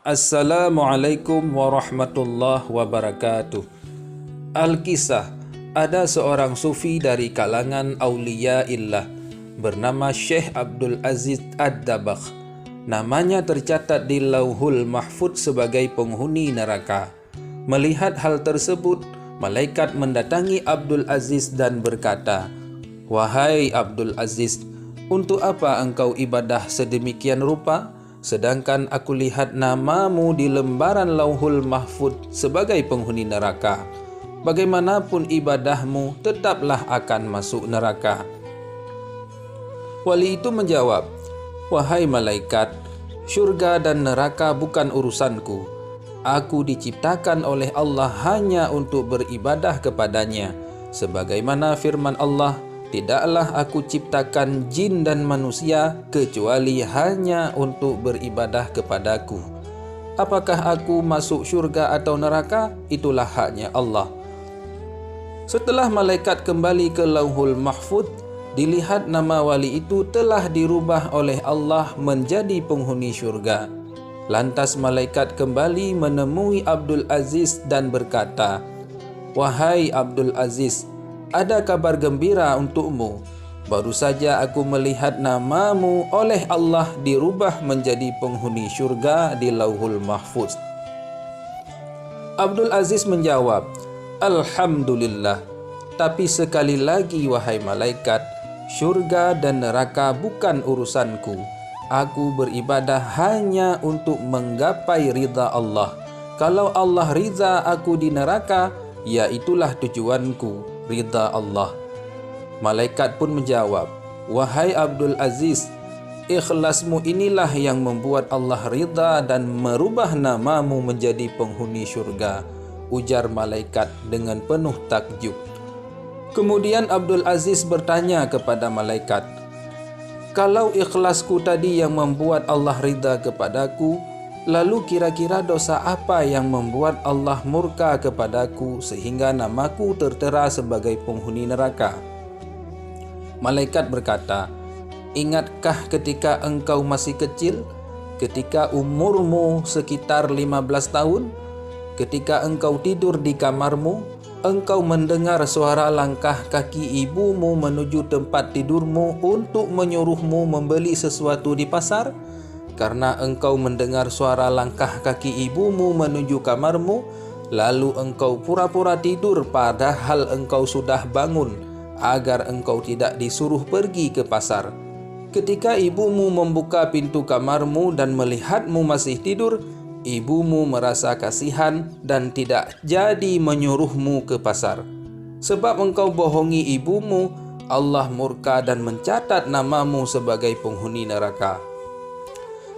Assalamualaikum warahmatullahi wabarakatuh. Al-Kisah, ada seorang sufi dari kalangan Aulia Illah bernama Syekh Abdul Aziz Ad-Dabakh. Namanya tercatat di Lauhul Mahfuz sebagai penghuni neraka. Melihat hal tersebut, malaikat mendatangi Abdul Aziz dan berkata, "Wahai Abdul Aziz, untuk apa engkau ibadah sedemikian rupa? Sedangkan aku lihat namamu di lembaran Lauhul Mahfuz sebagai penghuni neraka. Bagaimanapun ibadahmu, tetaplah akan masuk neraka." Wali itu menjawab, "Wahai malaikat, syurga dan neraka bukan urusanku. Aku diciptakan oleh Allah hanya untuk beribadah kepadanya. Sebagaimana firman Allah, tidaklah aku ciptakan jin dan manusia kecuali hanya untuk beribadah kepadaku. Apakah aku masuk syurga atau neraka? Itulah haknya Allah." Setelah malaikat kembali ke Lauhul Mahfuz, dilihat nama wali itu telah dirubah oleh Allah menjadi penghuni syurga. Lantas malaikat kembali menemui Abdul Aziz dan berkata, "Wahai Abdul Aziz, ada kabar gembira untukmu. Baru saja aku melihat namamu oleh Allah dirubah menjadi penghuni syurga di Lauhul Mahfuz." Abdul Aziz menjawab, "Alhamdulillah, tapi sekali lagi wahai malaikat, syurga dan neraka bukan urusanku. Aku beribadah hanya untuk menggapai ridha Allah. Kalau Allah ridha aku di neraka, ya itulah tujuanku, ridha Allah." Malaikat pun menjawab, "Wahai Abdul Aziz, ikhlasmu inilah yang membuat Allah ridha dan merubah namamu menjadi penghuni syurga," ujar malaikat dengan penuh takjub. Kemudian Abdul Aziz bertanya kepada malaikat, "Kalau ikhlasku tadi yang membuat Allah ridha kepadaku, lalu kira-kira dosa apa yang membuat Allah murka kepadaku sehingga namaku tertera sebagai penghuni neraka?" Malaikat berkata, "Ingatkah ketika engkau masih kecil, ketika umurmu sekitar 15 tahun, ketika engkau tidur di kamarmu, engkau mendengar suara langkah kaki ibumu menuju tempat tidurmu untuk menyuruhmu membeli sesuatu di pasar? Karena engkau mendengar suara langkah kaki ibumu menuju kamarmu, lalu engkau pura-pura tidur padahal engkau sudah bangun agar engkau tidak disuruh pergi ke pasar. Ketika ibumu membuka pintu kamarmu dan melihatmu masih tidur, ibumu merasa kasihan dan tidak jadi menyuruhmu ke pasar. Sebab engkau bohongi ibumu, Allah murka dan mencatat namamu sebagai penghuni neraka."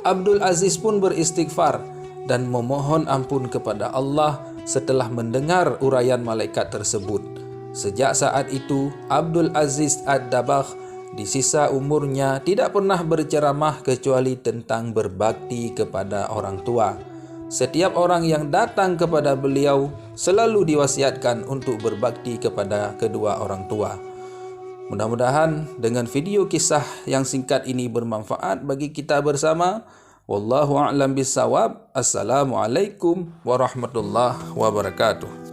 Abdul Aziz pun beristighfar dan memohon ampun kepada Allah setelah mendengar uraian malaikat tersebut. Sejak saat itu, Abdul Aziz Ad-Dabakh di sisa umurnya tidak pernah berceramah kecuali tentang berbakti kepada orang tua. Setiap orang yang datang kepada beliau selalu diwasiatkan untuk berbakti kepada kedua orang tua. Mudah-mudahan dengan video kisah yang singkat ini bermanfaat bagi kita bersama. Wallahu a'lam bissawab. Assalamualaikum warahmatullahi wabarakatuh.